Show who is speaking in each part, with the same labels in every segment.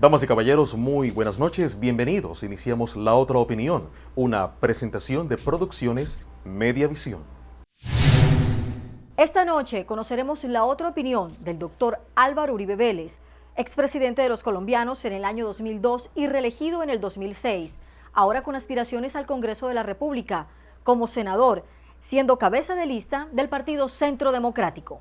Speaker 1: Damas y caballeros, muy buenas noches, bienvenidos. Iniciamos La Otra Opinión, una presentación de Producciones Mediavisión.
Speaker 2: Esta noche conoceremos la otra opinión del doctor Álvaro Uribe Vélez, expresidente de los colombianos en el año 2002 y reelegido en el 2006, ahora con aspiraciones al Congreso de la República, como senador, siendo cabeza de lista del Partido Centro Democrático.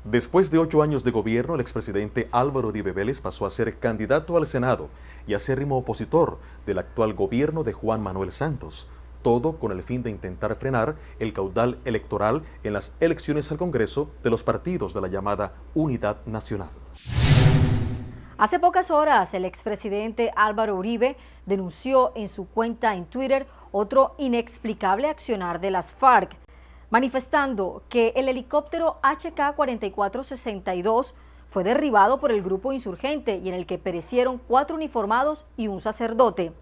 Speaker 1: Después de 8 años de gobierno, el expresidente Álvaro Uribe Vélez pasó a ser candidato al Senado y acérrimo opositor del actual gobierno de Juan Manuel Santos, todo con el fin de intentar frenar el caudal electoral en las elecciones al Congreso de los partidos de la llamada Unidad Nacional.
Speaker 2: Hace pocas horas, el expresidente Álvaro Uribe denunció en su cuenta en Twitter otro inexplicable accionar de las FARC, manifestando que el helicóptero HK-4462 fue derribado por el grupo insurgente y en el que perecieron 4 uniformados y un sacerdote.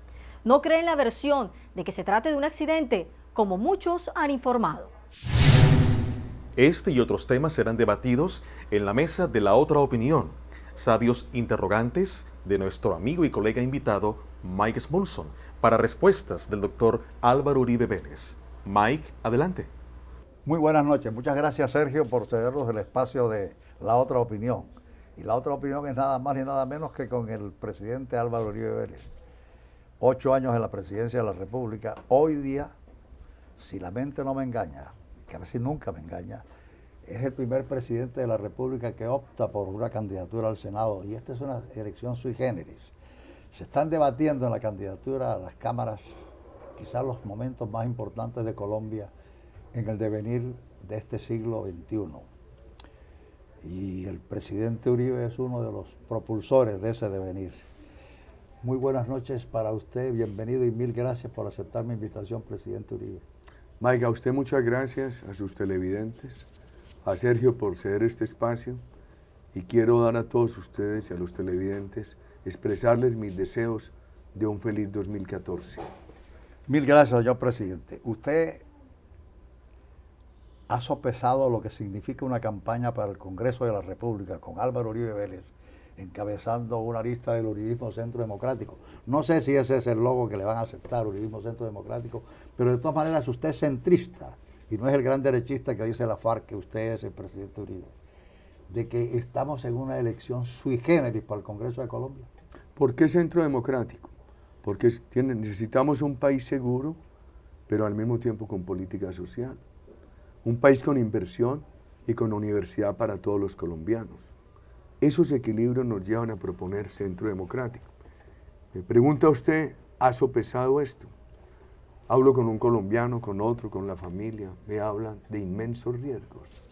Speaker 2: No cree en la versión de que se trate de un accidente, como muchos han informado.
Speaker 1: Este y otros temas serán debatidos en la mesa de La Otra Opinión. Sabios interrogantes de nuestro amigo y colega invitado Mike Smulson para respuestas del doctor Álvaro Uribe Vélez. Mike, adelante.
Speaker 3: Muy buenas noches. Muchas gracias, Sergio, por cedernos el espacio de La Otra Opinión. Y La Otra Opinión es nada más ni nada menos que con el presidente Álvaro Uribe Vélez. 8 años en la presidencia de la República. Hoy día, si la mente no me engaña, que a veces nunca me engaña, es el primer presidente de la República que opta por una candidatura al Senado. Y esta es una elección sui generis. Se están debatiendo en la candidatura a las cámaras quizás los momentos más importantes de Colombia en el devenir de este siglo XXI. Y el presidente Uribe es uno de los propulsores de ese devenir. Muy buenas noches para usted, bienvenido y mil gracias por aceptar mi invitación, presidente Uribe.
Speaker 4: Mike, a usted muchas gracias, a sus televidentes, a Sergio por ceder este espacio y quiero dar a todos ustedes y a los televidentes expresarles mis deseos de un feliz 2014.
Speaker 3: Mil gracias, señor presidente. Usted ha sopesado lo que significa una campaña para el Congreso de la República con Álvaro Uribe Vélez encabezando una lista del Uribismo Centro Democrático. No sé si ese es el logo que le van a aceptar, Uribismo Centro Democrático, pero de todas maneras usted es centrista y no es el gran derechista que dice la FARC que usted es el presidente Uribe, de que estamos en una elección sui generis para el Congreso de Colombia.
Speaker 4: ¿Por qué Centro Democrático? Porque necesitamos un país seguro, pero al mismo tiempo con política social. Un país con inversión y con universidad para todos los colombianos. Esos equilibrios nos llevan a proponer Centro Democrático. Me pregunta usted, ¿ha sopesado esto? Hablo con un colombiano, con otro, con la familia, me hablan de inmensos riesgos.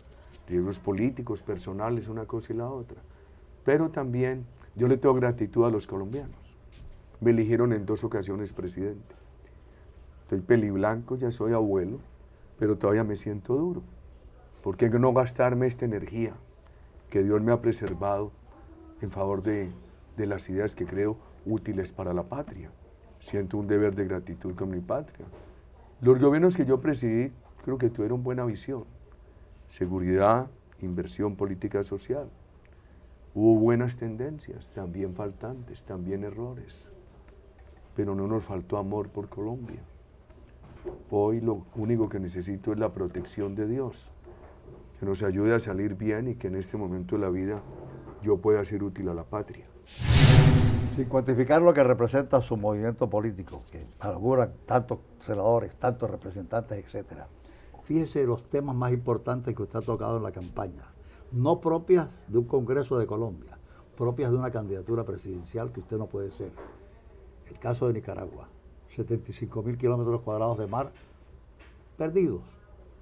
Speaker 4: Riesgos políticos, personales, una cosa y la otra. Pero también yo le tengo gratitud a los colombianos. Me eligieron en 2 ocasiones presidente. Estoy peliblanco, ya soy abuelo, pero todavía me siento duro. ¿Por qué no gastarme esta energía que Dios me ha preservado en favor de las ideas que creo útiles para la patria? Siento un deber de gratitud con mi patria. Los gobiernos que yo presidí creo que tuvieron buena visión. Seguridad, inversión, política social. Hubo buenas tendencias, también faltantes, también errores. Pero no nos faltó amor por Colombia. Hoy lo único que necesito es la protección de Dios, que nos ayude a salir bien y que en este momento de la vida yo pueda ser útil a la patria.
Speaker 3: Sin cuantificar lo que representa su movimiento político, que auguran tantos senadores, tantos representantes, etc. Fíjese los temas más importantes que usted ha tocado en la campaña, no propias de un Congreso de Colombia, propias de una candidatura presidencial que usted no puede ser. El caso de Nicaragua. 75.000 kilómetros cuadrados de mar perdidos.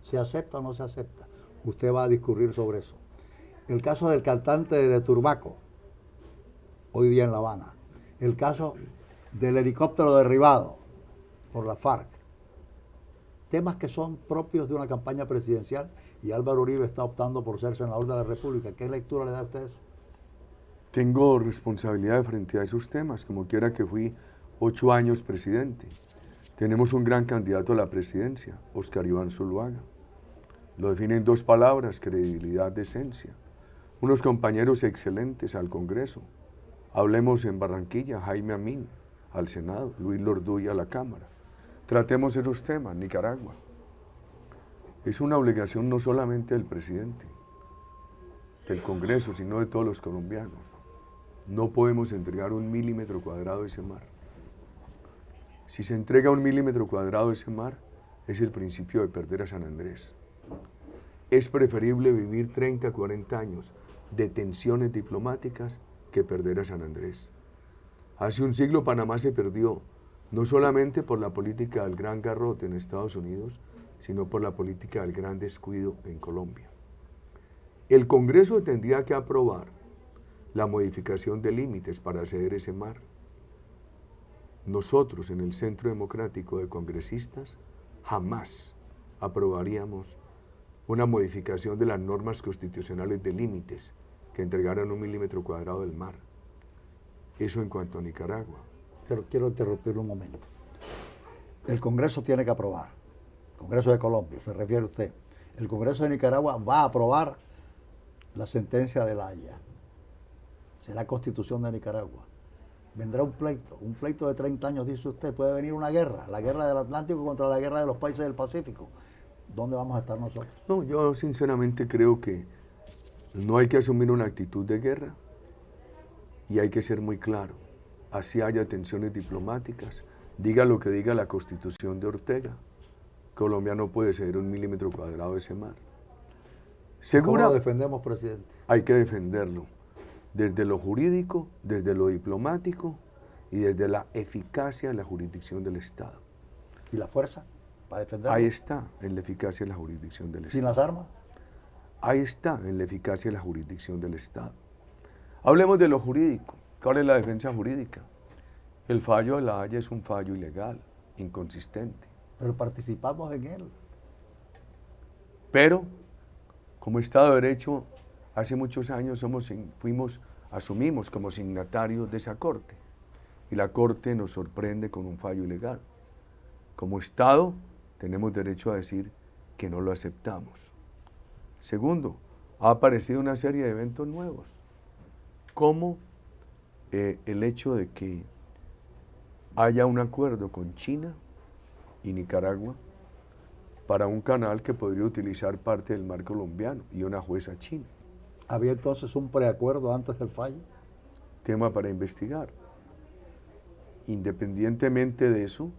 Speaker 3: ¿Se acepta o no se acepta? Usted va a discurrir sobre eso. El caso del cantante de Turbaco, hoy día en La Habana. El caso del helicóptero derribado por la FARC. Temas que son propios de una campaña presidencial y Álvaro Uribe está optando por ser senador de la República. ¿Qué lectura le da a usted eso?
Speaker 4: Tengo responsabilidad frente a esos temas, como quiera que fui 8 años presidente. Tenemos un gran candidato a la presidencia, Óscar Iván Zuluaga. Lo define en 2 palabras, credibilidad, decencia. unos compañeros excelentes al Congreso. Hablemos en Barranquilla, Jaime Amin al Senado, Luis Lorduy a la Cámara. Tratemos esos temas, Nicaragua. Es una obligación no solamente del presidente, del Congreso, sino de todos los colombianos. No podemos entregar 1 milímetro cuadrado de ese mar. Si se entrega 1 milímetro cuadrado de ese mar, es el principio de perder a San Andrés. Es preferible vivir 30, 40 años de tensiones diplomáticas que perder a San Andrés. Hace un siglo Panamá se perdió, no solamente por la política del gran garrote en Estados Unidos, sino por la política del gran descuido en Colombia. El Congreso tendría que aprobar la modificación de límites para ceder ese mar. Nosotros, en el Centro Democrático de Congresistas, jamás aprobaríamos una modificación de las normas constitucionales de límites que entregaran 1 milímetro cuadrado del mar. Eso en cuanto a Nicaragua.
Speaker 3: Pero quiero interrumpir un momento. El Congreso tiene que aprobar. Congreso de Colombia, se refiere usted. El Congreso de Nicaragua va a aprobar la sentencia de La Haya. Será Constitución de Nicaragua. Vendrá un pleito de 30 años, dice usted, puede venir una guerra, la guerra del Atlántico contra la guerra de los países del Pacífico. ¿Dónde vamos a estar nosotros?
Speaker 4: No, yo sinceramente creo que no hay que asumir una actitud de guerra y hay que ser muy claro. Así haya tensiones diplomáticas, diga lo que diga la Constitución de Ortega, Colombia no puede ceder 1 milímetro cuadrado de ese mar. ¿Segura?
Speaker 3: ¿Cómo lo defendemos, presidente?
Speaker 4: Hay que defenderlo, desde lo jurídico, desde lo diplomático y desde la eficacia de la jurisdicción del Estado.
Speaker 3: ¿Y la fuerza para defenderlo?
Speaker 4: Ahí está, en la eficacia de la jurisdicción del Estado.
Speaker 3: ¿Sin las armas?
Speaker 4: Ahí está, en la eficacia de la jurisdicción del Estado. Hablemos de lo jurídico. ¿Cuál es la defensa jurídica? El fallo de La Haya es un fallo ilegal, inconsistente.
Speaker 3: Pero participamos en él.
Speaker 4: Pero, como Estado de Derecho, hace muchos años asumimos como signatarios de esa Corte. Y la Corte nos sorprende con un fallo ilegal. Como Estado, tenemos derecho a decir que no lo aceptamos. Segundo, ha aparecido una serie de eventos nuevos, como el hecho de que haya un acuerdo con China y Nicaragua para un canal que podría utilizar parte del mar colombiano y una jueza china.
Speaker 3: ¿Había entonces un preacuerdo antes del fallo?
Speaker 4: Tema para investigar. Independientemente de eso,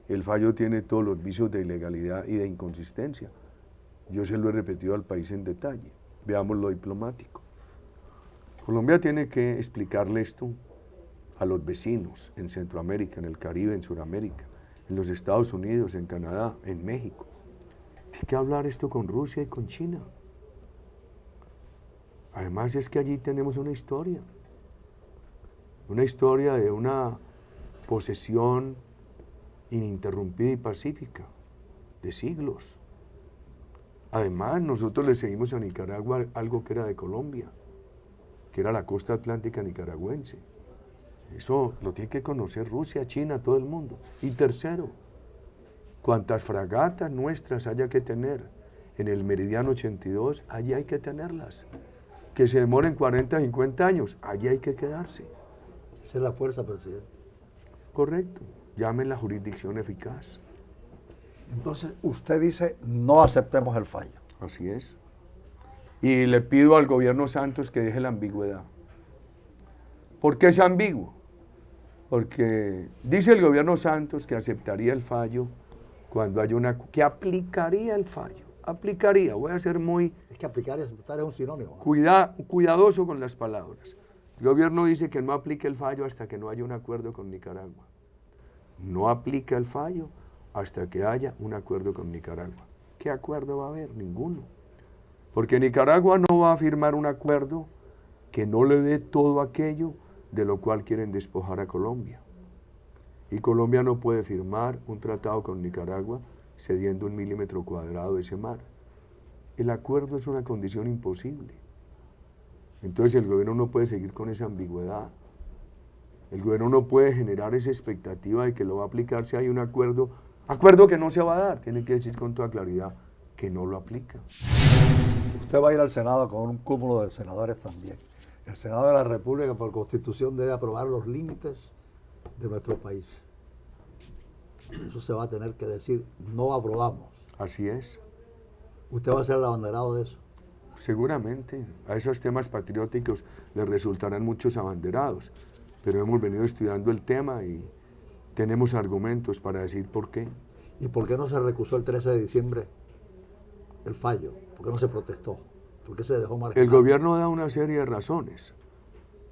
Speaker 4: el fallo tiene todos los vicios de ilegalidad y de inconsistencia. Yo se lo he repetido al país en detalle. Veamos lo diplomático. Colombia tiene que explicarle esto a los vecinos en Centroamérica, en el Caribe, en Sudamérica, en los Estados Unidos, en Canadá, en México. Tiene que hablar esto con Rusia y con China. Además es que allí tenemos una historia de una posesión ininterrumpida y pacífica, de siglos. Además, nosotros le seguimos a Nicaragua algo que era de Colombia, que era la costa atlántica nicaragüense. Eso lo tiene que conocer Rusia, China, todo el mundo. Y tercero, cuantas fragatas nuestras haya que tener en el Meridiano 82, allí hay que tenerlas. Que se demoren 40, 50 años, allí hay que quedarse.
Speaker 3: Esa es la fuerza, presidente.
Speaker 4: Correcto, llamen la jurisdicción eficaz.
Speaker 3: Entonces, usted dice, no aceptemos el fallo.
Speaker 4: Así es. Y le pido al gobierno Santos que deje la ambigüedad. ¿Por qué es ambiguo? Porque dice el gobierno Santos que aceptaría el fallo cuando haya que aplicaría el fallo. Aplicaría, voy a ser muy...
Speaker 3: Es que aplicar y aceptar es un sinónimo.
Speaker 4: Cuidadoso con las palabras. El gobierno dice que no aplique el fallo hasta que no haya un acuerdo con Nicaragua. No aplica el fallo hasta que haya un acuerdo con Nicaragua. ¿Qué acuerdo va a haber? Ninguno. Porque Nicaragua no va a firmar un acuerdo que no le dé todo aquello de lo cual quieren despojar a Colombia. Y Colombia no puede firmar un tratado con Nicaragua cediendo 1 milímetro cuadrado de ese mar. El acuerdo es una condición imposible. Entonces el gobierno no puede seguir con esa ambigüedad. El gobierno no puede generar esa expectativa de que lo va a aplicar si hay un acuerdo que no se va a dar. Tiene que decir con toda claridad que no lo aplica.
Speaker 3: Usted va a ir al Senado con un cúmulo de senadores también. El Senado de la República, por Constitución, debe aprobar los límites de nuestro país. Eso se va a tener que decir, no aprobamos.
Speaker 4: Así es.
Speaker 3: Usted va a ser el abanderado de eso.
Speaker 4: Seguramente a esos temas patrióticos les resultarán muchos abanderados, pero hemos venido estudiando el tema y tenemos argumentos para decir por qué.
Speaker 3: ¿Y por qué no se recusó el 13 de diciembre el fallo? ¿Por qué no se protestó? ¿Por qué se dejó marcar?
Speaker 4: El gobierno da una serie de razones.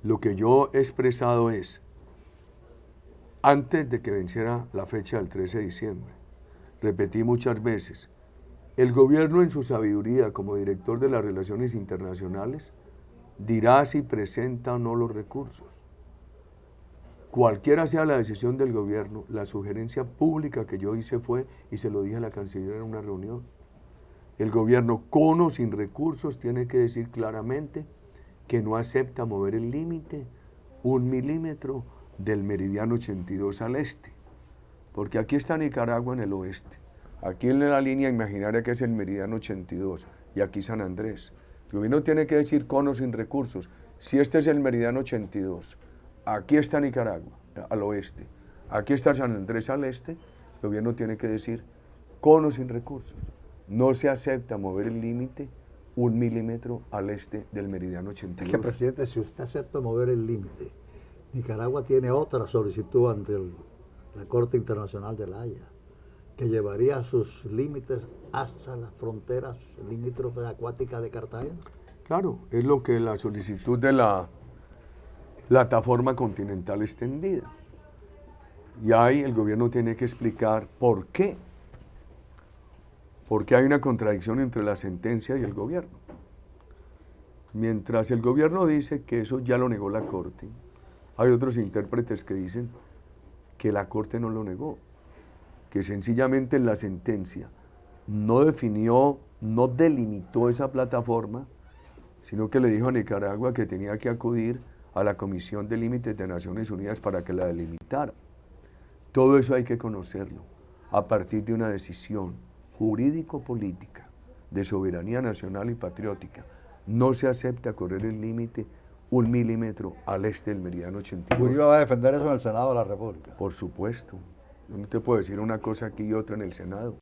Speaker 4: Lo que yo he expresado es, antes de que venciera la fecha del 13 de diciembre, repetí muchas veces, el gobierno en su sabiduría como director de las relaciones internacionales dirá si presenta o no los recursos. Cualquiera sea la decisión del gobierno, la sugerencia pública que yo hice fue, y se lo dije a la canciller en una reunión, el gobierno con o sin recursos tiene que decir claramente que no acepta mover el límite 1 milímetro del meridiano 82 al este, porque aquí está Nicaragua en el oeste. Aquí en la línea imaginaria que es el meridiano 82 y aquí San Andrés. El gobierno tiene que decir con o sin recursos, si este es el meridiano 82, aquí está Nicaragua al oeste, aquí está San Andrés al este, el gobierno tiene que decir con o sin recursos. No se acepta mover el límite 1 milímetro al este del meridiano 82.
Speaker 3: Es que, presidente, si usted acepta mover el límite, Nicaragua tiene otra solicitud ante la Corte Internacional de La Haya, que llevaría sus límites hasta las fronteras limítrofes acuáticas de Cartagena.
Speaker 4: Claro, es lo que la solicitud de la plataforma continental extendida. Y ahí el gobierno tiene que explicar por qué. Porque hay una contradicción entre la sentencia y el gobierno. Mientras el gobierno dice que eso ya lo negó la Corte, hay otros intérpretes que dicen que la Corte no lo negó, que sencillamente en la sentencia no definió, no delimitó esa plataforma, sino que le dijo a Nicaragua que tenía que acudir a la Comisión de Límites de Naciones Unidas para que la delimitara. Todo eso hay que conocerlo a partir de una decisión jurídico-política de soberanía nacional y patriótica. No se acepta correr el límite 1 milímetro al este del meridiano 82.
Speaker 3: Uribe va a defender eso en el Senado de la República.
Speaker 4: Por supuesto. Yo no te puedo decir una cosa aquí y otra en el Senado.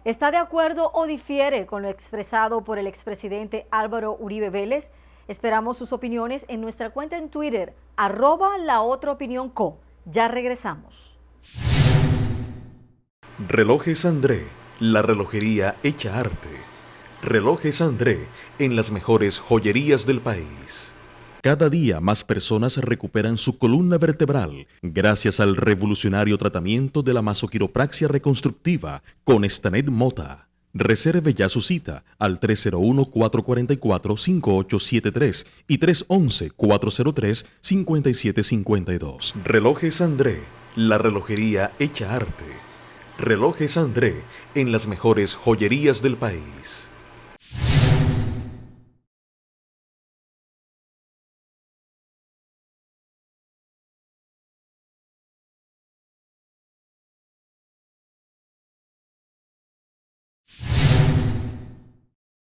Speaker 2: ¿Está de acuerdo o difiere con lo expresado por el expresidente Álvaro Uribe Vélez? Esperamos sus opiniones en nuestra cuenta en Twitter, @laotraopinionco. Ya regresamos.
Speaker 1: Relojes André, la relojería hecha arte. Relojes André, en las mejores joyerías del país. Cada día más personas recuperan su columna vertebral gracias al revolucionario tratamiento de la masoquiropraxia reconstructiva con Stanet Mota. Reserve ya su cita al 301-444-5873 y 311-403-5752. Relojes André, la relojería hecha arte. Relojes André, en las mejores joyerías del país.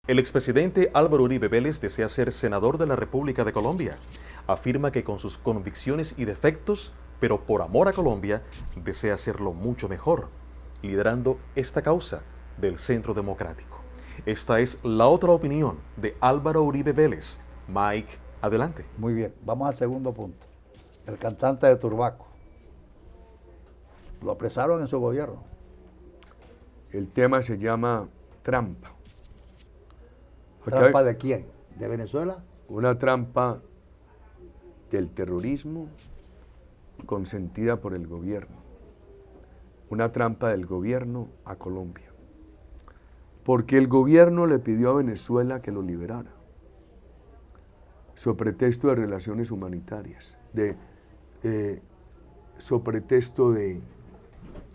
Speaker 1: El expresidente Álvaro Uribe Vélez desea ser senador de la República de Colombia. Afirma que con sus convicciones y defectos, pero por amor a Colombia, desea hacerlo mucho mejor, liderando esta causa del Centro Democrático. Esta es la otra opinión de Álvaro Uribe Vélez. Mike, adelante.
Speaker 3: Muy bien, vamos al segundo punto. El cantante de Turbaco. Lo apresaron en su gobierno.
Speaker 4: El tema se llama trampa.
Speaker 3: ¿Trampa de quién? ¿De Venezuela?
Speaker 4: Una trampa del terrorismo consentida por el gobierno. Una trampa del gobierno a Colombia. Porque el gobierno le pidió a Venezuela que lo liberara. So pretexto de relaciones humanitarias, so pretexto de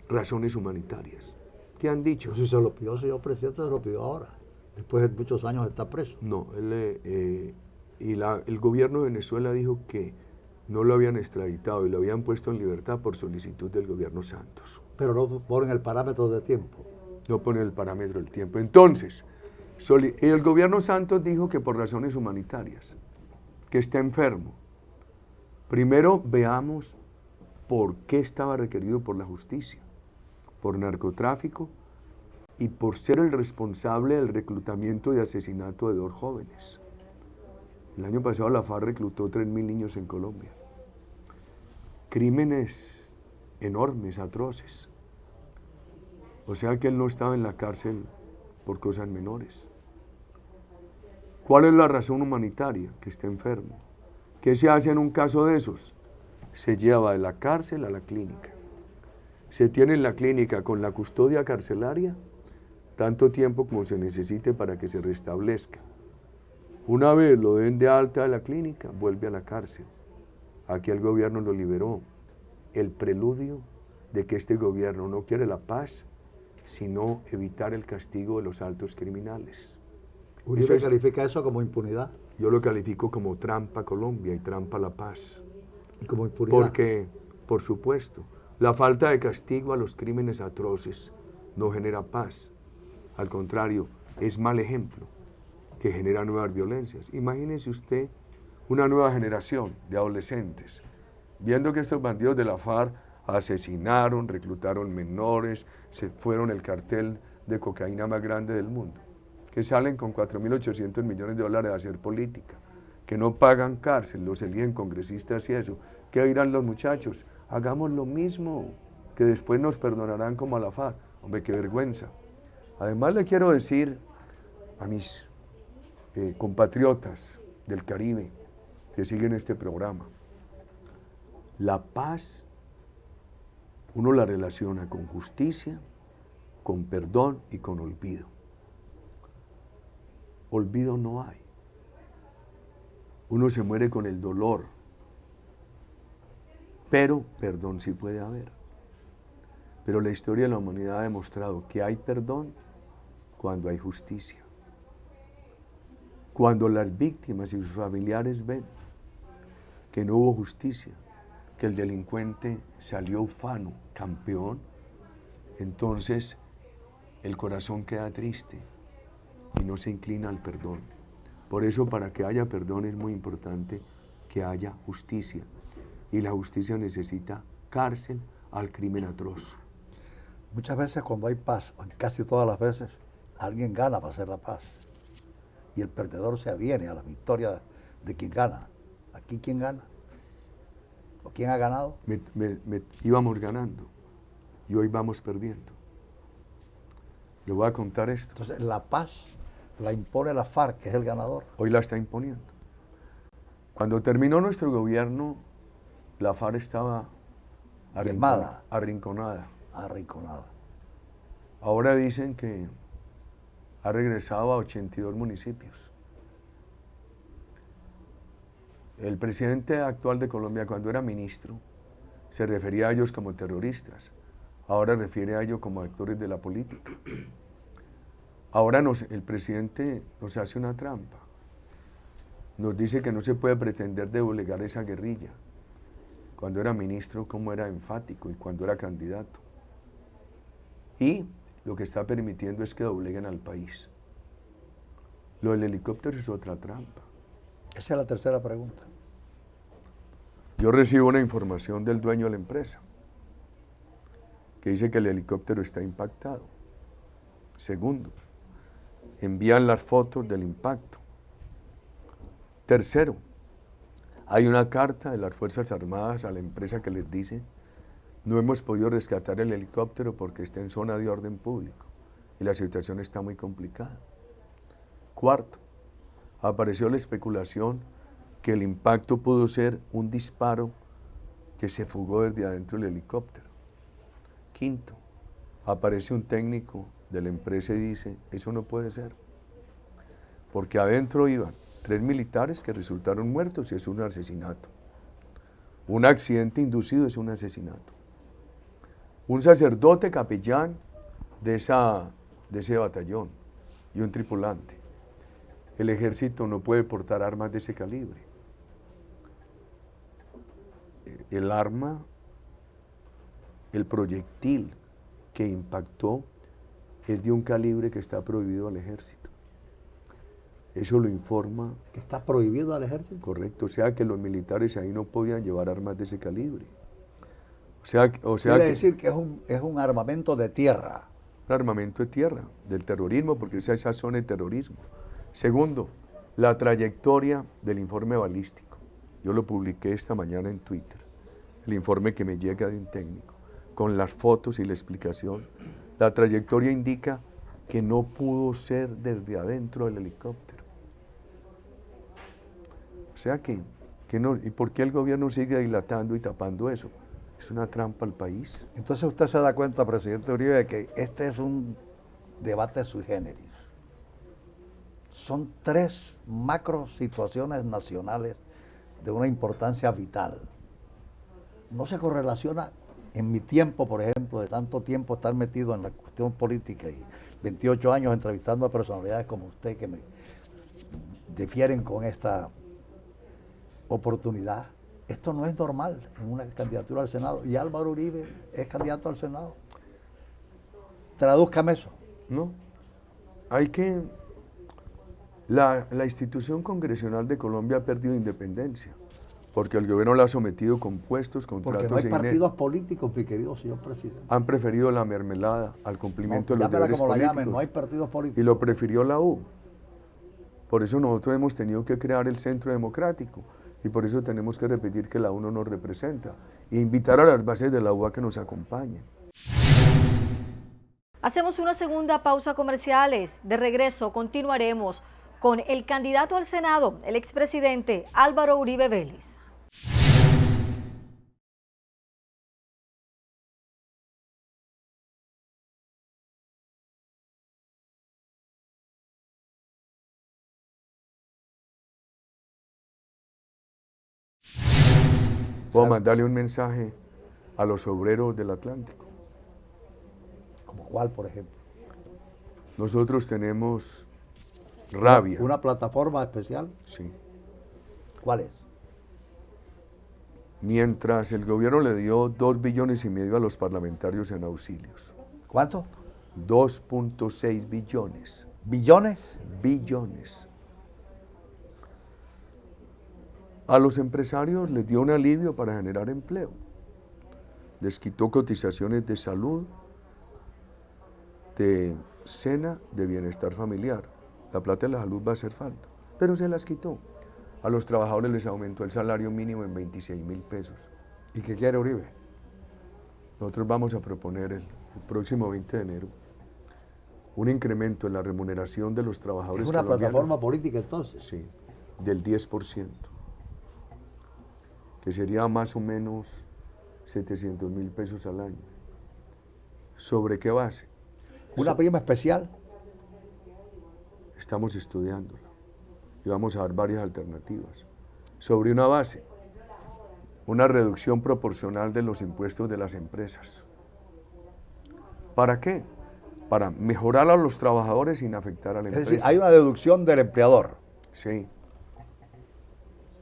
Speaker 4: razones humanitarias. ¿Qué han dicho?
Speaker 3: Si se lo pidió, señor presidente, se lo pidió ahora. Después de muchos años está preso.
Speaker 4: No, el gobierno de Venezuela dijo que no lo habían extraditado y lo habían puesto en libertad por solicitud del gobierno Santos.
Speaker 3: Pero no ponen el parámetro de tiempo.
Speaker 4: No ponen el parámetro del tiempo. Entonces, El gobierno Santos dijo que por razones humanitarias, que está enfermo. Primero veamos por qué estaba requerido por la justicia, por narcotráfico y por ser el responsable del reclutamiento y asesinato de 2 jóvenes. El año pasado la FARC reclutó 3.000 niños en Colombia. Crímenes enormes, atroces. O sea que él no estaba en la cárcel por cosas menores. ¿Cuál es la razón humanitaria? Que está enfermo. ¿Qué se hace en un caso de esos? Se lleva de la cárcel a la clínica. Se tiene en la clínica con la custodia carcelaria tanto tiempo como se necesite para que se restablezca. Una vez lo den de alta de la clínica, vuelve a la cárcel. Aquí el gobierno lo liberó. El preludio de que este gobierno no quiere la paz, sino evitar el castigo de los altos criminales.
Speaker 3: ¿Uribe califica eso como impunidad?
Speaker 4: Yo lo califico como trampa a Colombia y trampa a la paz.
Speaker 3: ¿Y como impunidad?
Speaker 4: Porque, por supuesto, la falta de castigo a los crímenes atroces no genera paz. Al contrario, es mal ejemplo que genera nuevas violencias. Imagínese usted una nueva generación de adolescentes, viendo que estos bandidos de la FARC asesinaron, reclutaron menores, se fueron el cartel de cocaína más grande del mundo, que salen con 4.800 millones de dólares a hacer política, que no pagan cárcel, los eligen congresistas y eso. ¿Qué dirán los muchachos? Hagamos lo mismo, que después nos perdonarán como a la FARC. Hombre, qué vergüenza. Además le quiero decir a mis compatriotas del Caribe que siguen este programa, la paz uno la relaciona con justicia, con perdón y con olvido. Olvido no hay. Uno se muere con el dolor, pero perdón sí puede haber. Pero la historia de la humanidad ha demostrado que hay perdón cuando hay justicia. Cuando las víctimas y sus familiares ven que no hubo justicia, que el delincuente salió ufano, campeón, entonces el corazón queda triste y no se inclina al perdón. Por eso, para que haya perdón es muy importante que haya justicia. Y la justicia necesita cárcel al crimen atroz.
Speaker 3: Muchas veces cuando hay paz, casi todas las veces, alguien gana para hacer la paz. Y el perdedor se aviene a la victoria de quien gana. ¿Aquí quién gana? ¿O quién ha ganado?
Speaker 4: Íbamos ganando y hoy vamos perdiendo. Le voy a contar esto.
Speaker 3: Entonces la paz la impone la FARC, que es el ganador.
Speaker 4: Hoy la está imponiendo. Cuando terminó nuestro gobierno, la FARC estaba arrinconada.
Speaker 3: Arrinconada.
Speaker 4: Ahora dicen que ha regresado a 82 municipios. El presidente actual de Colombia, cuando era ministro, se refería a ellos como terroristas. Ahora refiere a ellos como actores de la política. Ahora el presidente nos hace una trampa. Nos dice que no se puede pretender doblegar esa guerrilla. Cuando era ministro, cómo era enfático, y cuando era candidato. Y lo que está permitiendo es que dobleguen al país. Lo del helicóptero es otra trampa.
Speaker 3: Esa es la tercera pregunta.
Speaker 4: Yo recibo una información del dueño de la empresa que dice que el helicóptero está impactado. Segundo, envían las fotos del impacto. Tercero, hay una carta de las Fuerzas Armadas a la empresa que les dice: no hemos podido rescatar el helicóptero porque está en zona de orden público y la situación está muy complicada. Cuarto, apareció la especulación que el impacto pudo ser un disparo que se fugó desde adentro del helicóptero. Quinto, aparece un técnico de la empresa y dice: eso no puede ser, porque adentro iban 3 militares que resultaron muertos y es un asesinato. Un accidente inducido es un asesinato. Un sacerdote capellán de ese batallón y un tripulante. El ejército no puede portar armas de ese calibre. El arma, el proyectil que impactó es de un calibre que está prohibido al ejército. Eso lo informa.
Speaker 3: Que está prohibido al ejército.
Speaker 4: Correcto, o sea que los militares ahí no podían llevar armas de ese calibre.
Speaker 3: Quiere decir que es un armamento de tierra.
Speaker 4: Un armamento de tierra, del terrorismo, porque esa zona de terrorismo. Segundo, la trayectoria del informe balístico. Yo lo publiqué esta mañana en Twitter, el informe que me llega de un técnico, con las fotos y la explicación. La trayectoria indica que no pudo ser desde adentro del helicóptero. O sea que no, ¿y por qué el gobierno sigue dilatando y tapando eso? Es una trampa al país.
Speaker 3: Entonces usted se da cuenta, presidente Uribe, de que este es un debate sui generis. Son tres macro situaciones nacionales de una importancia vital. No se correlaciona en mi tiempo, por ejemplo, de tanto tiempo estar metido en la cuestión política y 28 años entrevistando a personalidades como usted que me difieren con esta oportunidad. Esto no es normal en una candidatura al Senado. Y Álvaro Uribe es candidato al Senado. Tradúzcame eso.
Speaker 4: No. Hay que... La institución congresional de Colombia ha perdido independencia, porque el gobierno la ha sometido con puestos, contratos
Speaker 3: Porque no hay
Speaker 4: e dinero.
Speaker 3: partidos políticos, mi querido señor presidente.
Speaker 4: Han preferido la mermelada al cumplimiento de los
Speaker 3: llámela
Speaker 4: deberes
Speaker 3: como la
Speaker 4: políticos.
Speaker 3: llamen, no hay partidos políticos.
Speaker 4: Y lo prefirió la U. Por eso nosotros hemos tenido que crear el Centro Democrático. Y por eso tenemos que repetir que la U no nos representa. E invitar a las bases de la U a que nos acompañen.
Speaker 2: Hacemos una segunda pausa comerciales. De regreso continuaremos con el candidato al Senado, el expresidente Álvaro Uribe Vélez.
Speaker 4: Voy a mandarle un mensaje a los obreros del Atlántico.
Speaker 3: ¿Como cuál, por ejemplo?
Speaker 4: Nosotros tenemos rabia.
Speaker 3: ¿Una plataforma especial?
Speaker 4: Sí.
Speaker 3: ¿Cuál es?
Speaker 4: Mientras el gobierno le dio 2,5 billones a los parlamentarios en auxilios.
Speaker 3: ¿Cuánto?
Speaker 4: 2,6 billones.
Speaker 3: ¿Billones?
Speaker 4: Billones. A los empresarios les dio un alivio para generar empleo. Les quitó cotizaciones de salud, de SENA, de bienestar familiar. La plata de la salud va a hacer falta, pero se las quitó. A los trabajadores les aumentó el salario mínimo en 26.000 pesos.
Speaker 3: ¿Y qué quiere Uribe?
Speaker 4: Nosotros vamos a proponer el próximo 20 de enero un incremento en la remuneración de los trabajadores
Speaker 3: ¿Es una
Speaker 4: colombianos.
Speaker 3: plataforma política entonces?
Speaker 4: Sí, del 10%, que sería más o menos 700.000 pesos al año. ¿Sobre qué base?
Speaker 3: ¿Una prima especial?
Speaker 4: Estamos estudiándola y vamos a dar varias alternativas. Sobre una base, una reducción proporcional de los impuestos de las empresas. ¿Para qué? Para mejorar a los trabajadores sin afectar a la empresa.
Speaker 3: Es decir, hay una deducción del empleador.
Speaker 4: Sí,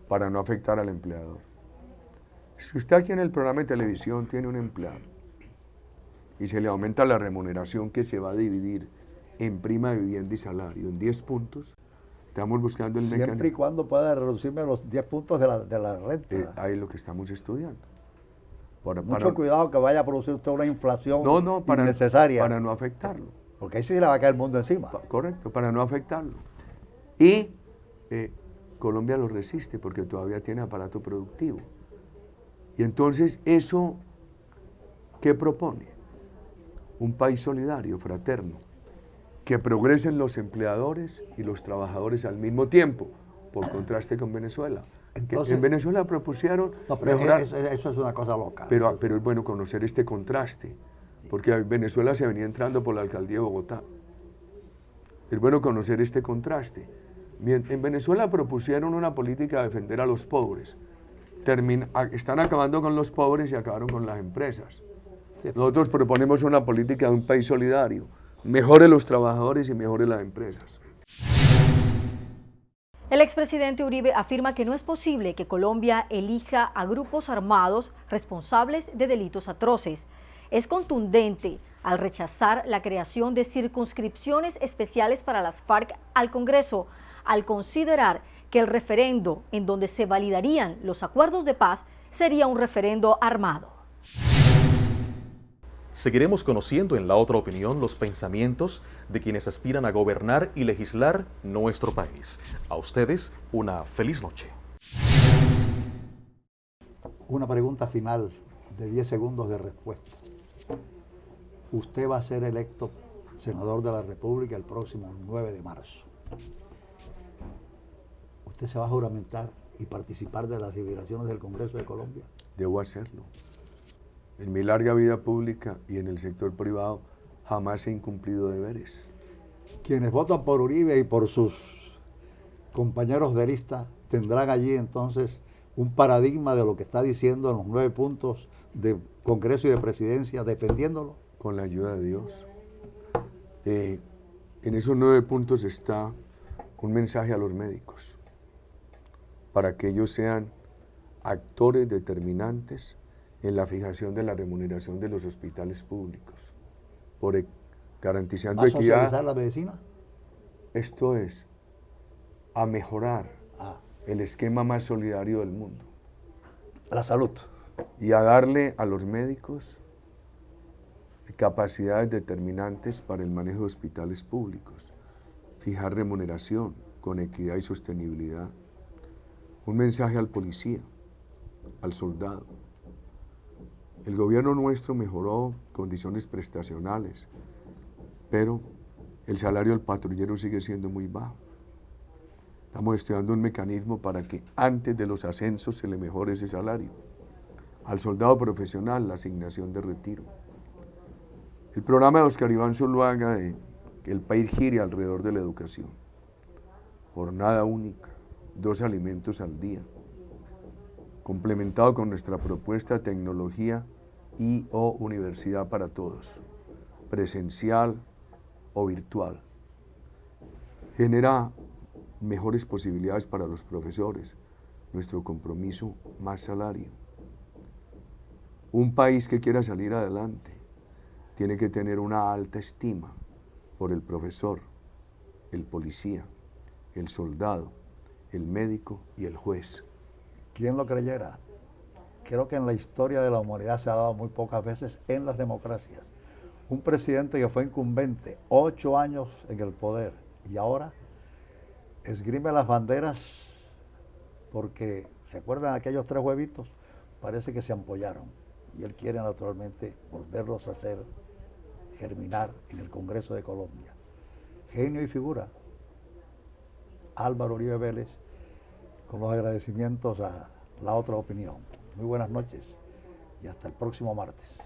Speaker 4: para no afectar al empleador. Si usted aquí en el programa de televisión tiene un empleado y se le aumenta la remuneración que se va a dividir en prima de vivienda y salario en 10 puntos, estamos buscando el mecanismo.
Speaker 3: Siempre y cuando pueda reducirme los 10 puntos de la renta.
Speaker 4: Ahí es lo que estamos estudiando.
Speaker 3: Mucho cuidado que vaya a producir usted una inflación
Speaker 4: para,
Speaker 3: innecesaria.
Speaker 4: Para no afectarlo.
Speaker 3: Porque ahí sí le va a caer el mundo encima.
Speaker 4: Correcto, para no afectarlo. Y Colombia lo resiste porque todavía tiene aparato productivo. Y entonces eso, ¿qué propone? Un país solidario, fraterno, que progresen los empleadores y los trabajadores al mismo tiempo, por contraste con Venezuela. Entonces, en Venezuela propusieron...
Speaker 3: No, pero eso es una cosa loca.
Speaker 4: Pero es bueno conocer este contraste, porque Venezuela se venía entrando por la alcaldía de Bogotá. Es bueno conocer este contraste. En Venezuela propusieron una política de defender a los pobres. Están acabando con los pobres y acabaron con las empresas. Sí. Nosotros proponemos una política de un país solidario. Mejore los trabajadores y mejore las empresas.
Speaker 2: El expresidente Uribe afirma que no es posible que Colombia elija a grupos armados responsables de delitos atroces. Es contundente al rechazar la creación de circunscripciones especiales para las FARC al Congreso, al considerar que el referendo en donde se validarían los acuerdos de paz sería un referendo armado.
Speaker 1: Seguiremos conociendo en La Otra Opinión los pensamientos de quienes aspiran a gobernar y legislar nuestro país. A ustedes, una feliz noche.
Speaker 3: Una pregunta final de 10 segundos de respuesta. Usted va a ser electo senador de la República el próximo 9 de marzo. ¿Usted se va a juramentar y participar de las deliberaciones del Congreso de Colombia?
Speaker 4: Debo hacerlo. En mi larga vida pública y en el sector privado jamás he incumplido deberes.
Speaker 3: Quienes votan por Uribe y por sus compañeros de lista tendrán allí entonces un paradigma de lo que está diciendo en los 9 puntos de Congreso y de Presidencia, defendiéndolo.
Speaker 4: Con la ayuda de Dios. En esos 9 puntos está un mensaje a los médicos, para que ellos sean actores determinantes en la fijación de la remuneración de los hospitales públicos, garantizando
Speaker 3: ¿Va a
Speaker 4: equidad.
Speaker 3: socializar la medicina?
Speaker 4: Esto es, a mejorar el esquema más solidario del mundo.
Speaker 3: La salud.
Speaker 4: Y a darle a los médicos capacidades determinantes para el manejo de hospitales públicos, fijar remuneración con equidad y sostenibilidad. Un mensaje al policía, al soldado. El gobierno nuestro mejoró condiciones prestacionales, pero el salario del patrullero sigue siendo muy bajo. Estamos estudiando un mecanismo para que antes de los ascensos se le mejore ese salario. Al soldado profesional, la asignación de retiro. El programa de Oscar Iván Zuluaga de que el país gire alrededor de la educación. Jornada única, 2 alimentos al día. Complementado con nuestra propuesta de tecnología y/o universidad para todos, presencial o virtual. Genera mejores posibilidades para los profesores, nuestro compromiso, más salario. Un país que quiera salir adelante tiene que tener una alta estima por el profesor, el policía, el soldado, el médico y el juez.
Speaker 3: ¿Quién lo creyera? Creo que en la historia de la humanidad se ha dado muy pocas veces en las democracias. Un presidente que fue incumbente 8 años en el poder y ahora esgrime las banderas porque, ¿se acuerdan aquellos 3 huevitos? Parece que se ampollaron y él quiere naturalmente volverlos a hacer germinar en el Congreso de Colombia. Genio y figura, Álvaro Uribe Vélez, con los agradecimientos a La Otra Opinión. Muy buenas noches y hasta el próximo martes.